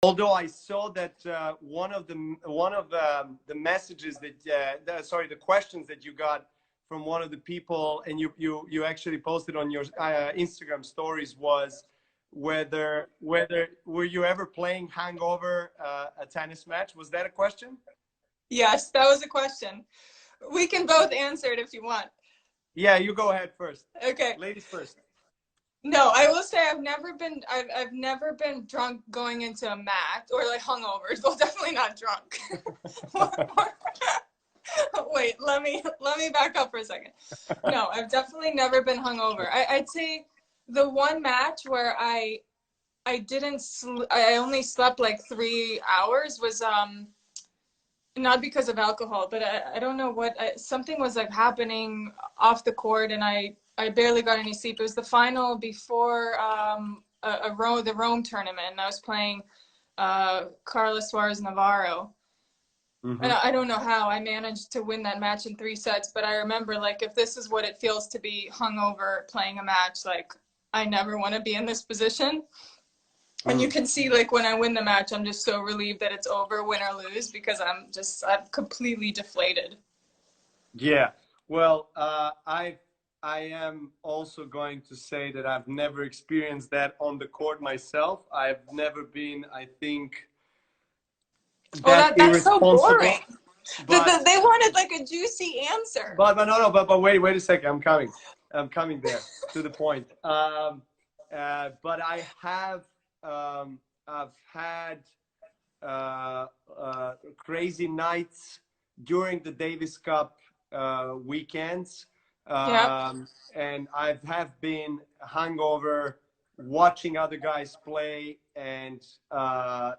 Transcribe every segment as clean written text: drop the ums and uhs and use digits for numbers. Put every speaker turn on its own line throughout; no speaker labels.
Although I saw that one of the messages that sorry, the questions that you got from one of the people, and you actually posted on your Instagram stories, was whether were you ever playing hangover a tennis match? Was that a question?
Yes, that was a question. We can both answer it if you want.
Yeah, you go ahead first.
Okay.
Ladies first.
No, I will say I've never been drunk going into a match, or like hungover. Well, definitely not drunk. Wait, let me back up for a second. No, I've definitely never been hungover. I'd say the one match where I only slept like 3 hours was not because of alcohol, but I don't know what, something was like happening off the court, and I barely got any sleep. It was the final before the Rome tournament, and I was playing Carlos Suarez Navarro.
Mm-hmm.
And I don't know how I managed to win that match in 3 sets, but I remember, like, if this is what it feels to be hungover playing a match, like, I never want to be in this position. And you can see, like, when I win the match, I'm just so relieved that it's over, win or lose, because I'm completely deflated.
Yeah. Well, I am also going to say that I've never experienced that on the court myself. I've never been, I think,
that's so boring.
But,
they wanted like a juicy answer.
But wait a second. I'm coming there to the point. But I have I've had crazy nights during the Davis Cup weekends. And I have been hungover watching other guys play, and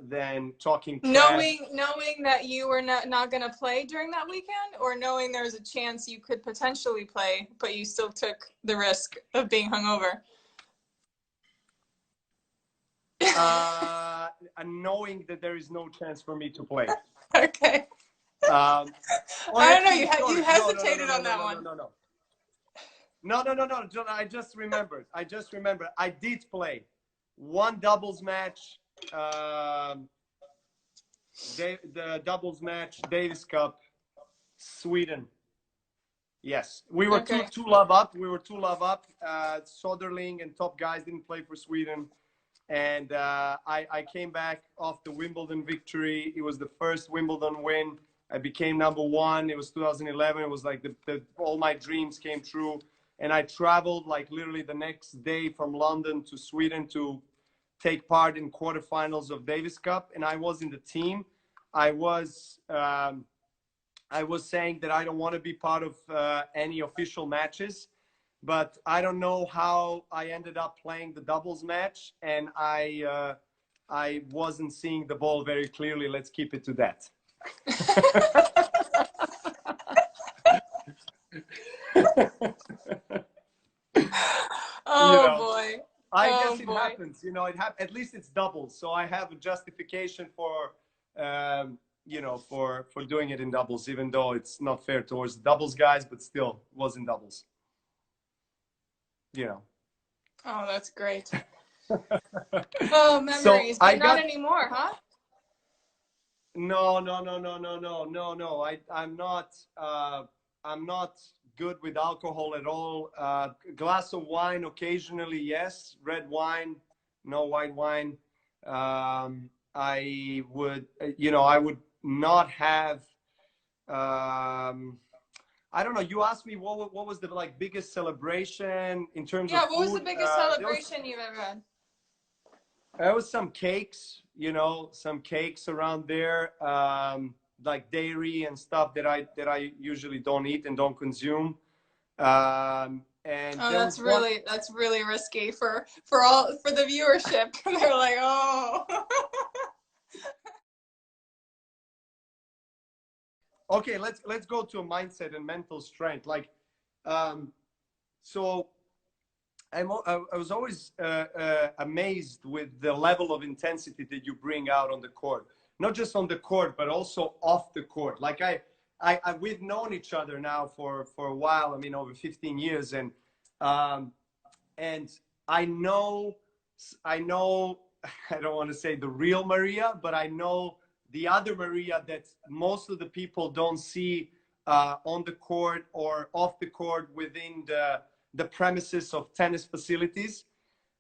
then talking trash.
Knowing that you were not going to play during that weekend, or knowing there was a chance you could potentially play, but you still took the risk of being hungover?
Knowing that there is no chance for me to play.
Okay. I don't know. You hesitated on that one.
No. I just remembered. I did play one doubles match, the doubles match, Davis Cup, Sweden. Yes, we were two love up. Soderling and top guys didn't play for Sweden, and I came back off the Wimbledon victory. It was the first Wimbledon win. I became #1. It was 2011. It was like all my dreams came true. And I traveled like literally the next day from London to Sweden to take part in quarterfinals of Davis Cup. And I was in the team. I was saying that I don't want to be part of any official matches, but I don't know how I ended up playing the doubles match, and I wasn't seeing the ball very clearly. Let's keep it to that.
Boy.
I guess it happens. At least it's doubles, so I have a justification for for doing it in doubles, even though it's not fair towards the doubles guys, but still was in doubles.
Oh, that's great. Oh, memories. But not anymore, huh?
No. I'm not good with alcohol at all. Glass of wine occasionally, yes. Red wine, no white wine. I would not have. I don't know. You asked me what was the biggest celebration in terms of food.
What was the biggest celebration you've ever had?
There was some cakes, some cakes around there, like dairy and stuff that I usually don't eat and don't consume. And
that's really risky for the viewership. They're like, oh.
Okay, let's go to a mindset and mental strength. So I was always amazed with the level of intensity that you bring out on the court. Not just on the court, but also off the court. Like we've known each other now for a while. I mean, over 15 years, and I know I don't want to say the real Maria, but I know the other Maria that most of the people don't see on the court or off the court within the premises of tennis facilities.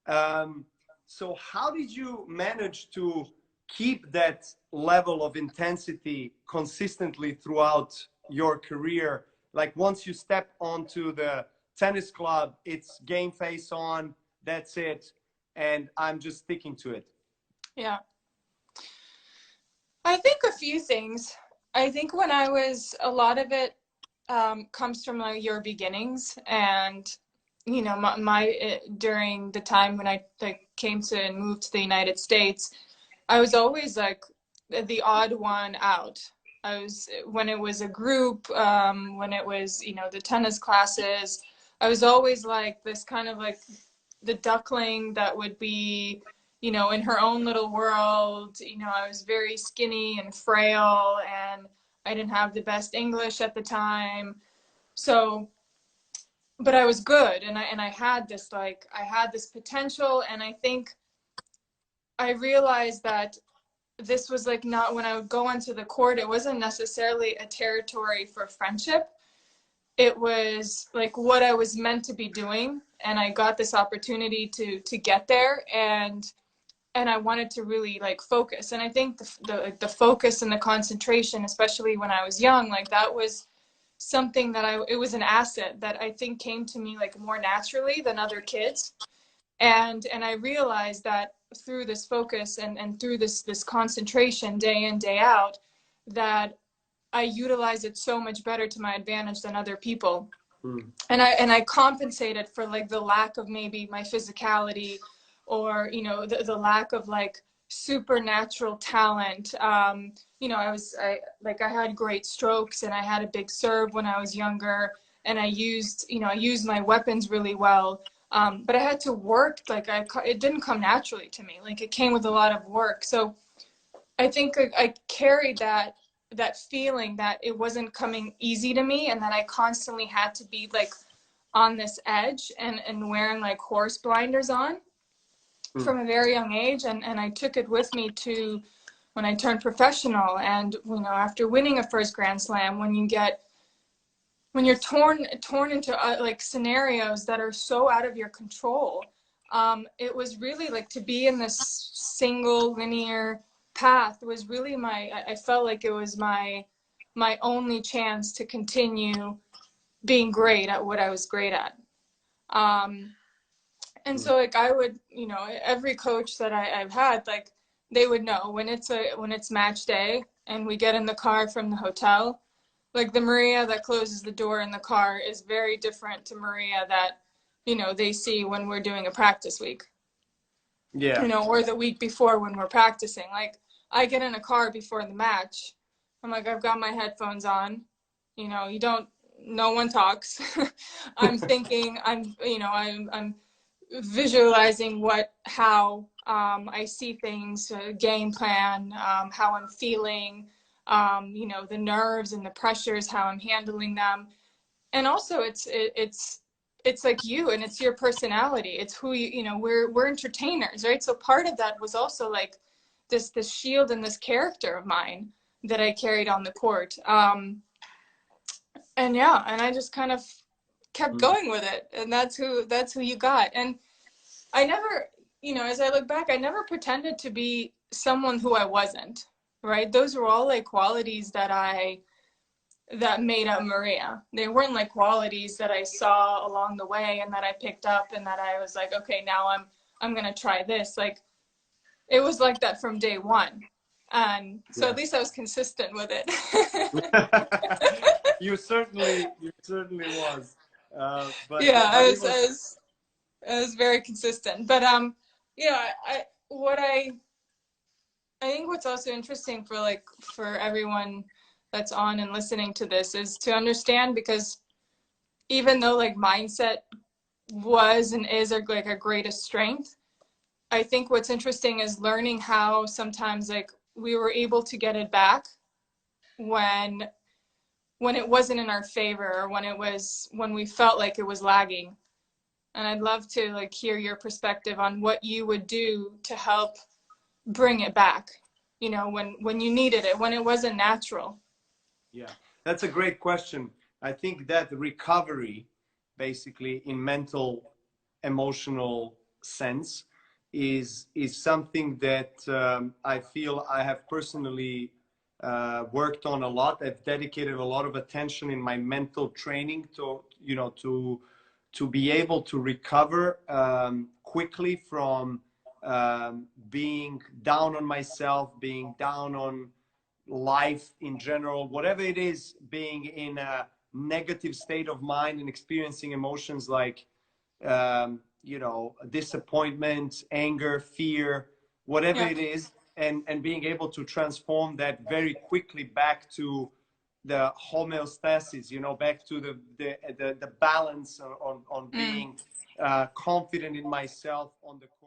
So how did you manage to keep that level of intensity consistently throughout your career? Like once you step onto the tennis club, it's game face on, that's it, and I'm just sticking to it.
Yeah. I think a few things. I think when I was, a lot of it comes from like your beginnings, and you know, during the time when I came to and moved to the United States, I was always like the odd one out. I was, when it was a group, when it was, you know, the tennis classes, I was always like this kind of like the duckling that would be, you know, in her own little world. You know, I was very skinny and frail, and I didn't have the best English at the time. So, but I was good, and I had this, like, I had this potential, and I think I realized that this was like not, when I would go onto the court, it wasn't necessarily a territory for friendship. It was like what I was meant to be doing, and I got this opportunity to get there, and I wanted to really like focus. And I think the focus and the concentration, especially when I was young, like that was something that it was an asset that I think came to me like more naturally than other kids. And I realized that through this focus and through this concentration day in, day out, that I utilize it so much better to my advantage than other people. And I compensated for like the lack of maybe my physicality, or, you know, the lack of like supernatural talent. You know, I had great strokes, and I had a big serve when I was younger, and I used my weapons really well. But I had to work, like it didn't come naturally to me. Like it came with a lot of work. So I think I carried that feeling that it wasn't coming easy to me, and that I constantly had to be like on this edge and wearing like horse blinders on from a very young age. And I took it with me to when I turned professional. And, you know, after winning a first Grand Slam, when you're torn into like scenarios that are so out of your control, it was really like to be in this single linear path was really I felt like it was my only chance to continue being great at what I was great at. And so like I would, you know, every coach that I've had, like they would know when it's match day and we get in the car from the hotel, like the Maria that closes the door in the car is very different to Maria that, you know, they see when we're doing a practice week.
Yeah.
You know, or the week before when we're practicing. Like I get in a car before the match, I'm like, I've got my headphones on, you know, no one talks. I'm thinking, I'm visualizing how I see things, game plan, how I'm feeling, you know, the nerves and the pressures, how I'm handling them. And also it's like you, and it's your personality. It's who you know, we're entertainers, right? So part of that was also like this shield and this character of mine that I carried on the court. And yeah, and I just kind of kept going with it, and that's who you got. And I never, you know, as I look back, I never pretended to be someone who I wasn't, right? Those were all like qualities that made up Maria. They weren't like qualities that I saw along the way and that I picked up and that I was like, okay, now I'm going to try this. Like it was like that from day one. And so at least I was consistent with it.
You certainly was. But
yeah,
but
I was very consistent. But yeah, I think what's also interesting for everyone that's on and listening to this is to understand, because even though like mindset was and is our greatest strength, I think what's interesting is learning how sometimes like we were able to get it back when it wasn't in our favor, or when we felt like it was lagging. and I'd love to like hear your perspective on what you would do to help bring it back, you know, when you needed it, when it wasn't natural.
Yeah, that's a great question. I think that recovery, basically in mental, emotional sense, is something that I feel I have personally worked on a lot. I've dedicated a lot of attention in my mental training to, you know, to be able to recover quickly from being down on myself, being down on life in general, whatever it is, being in a negative state of mind and experiencing emotions like, you know, disappointment, anger, fear, whatever it is, and being able to transform that very quickly back to the homeostasis, you know, back to the balance on being confident in myself on the court.